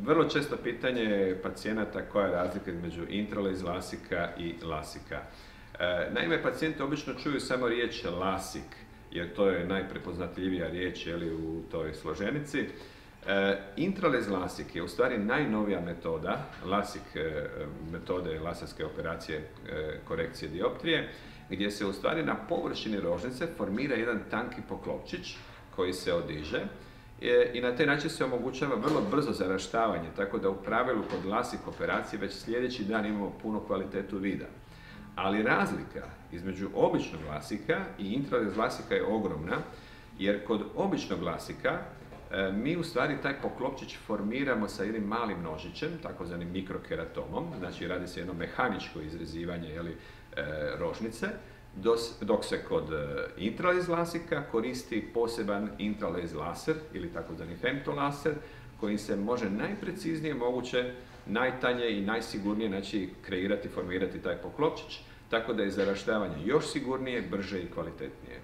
Vrlo često pitanje pacijenata koja je razlika između intralez lasika i lasika. Naime, pacijenti obično čuju samo riječ lasik, jer to je najprepoznatljivija riječ u toj složenici. Intralez lasik je u stvari najnovija metoda, lasik metode laserske operacije korekcije dioptrije, gdje se u stvari na površini rožnice formira jedan tanki poklopčić koji se odiže i na taj način se omogućava vrlo brzo zaraštavanje, tako da u pravilu kod lasik operacije već sljedeći dan imamo punu kvalitetu vida. Ali razlika između običnog lasika i intralez lasika je ogromna, jer kod običnog lasika mi u stvari taj poklopčić formiramo sa jednim malim nožićem, takozvanim mikrokeratomom, znači radi se jedno mehaničko izrezivanje rožnice, dok se kod intralez lasika koristi poseban intralez laser ili takozvani femtolaser, koji se može najpreciznije moguće, najtanje i najsigurnije kreirati, formirati taj poklopčić, tako da je zaraštavanje još sigurnije, brže i kvalitetnije.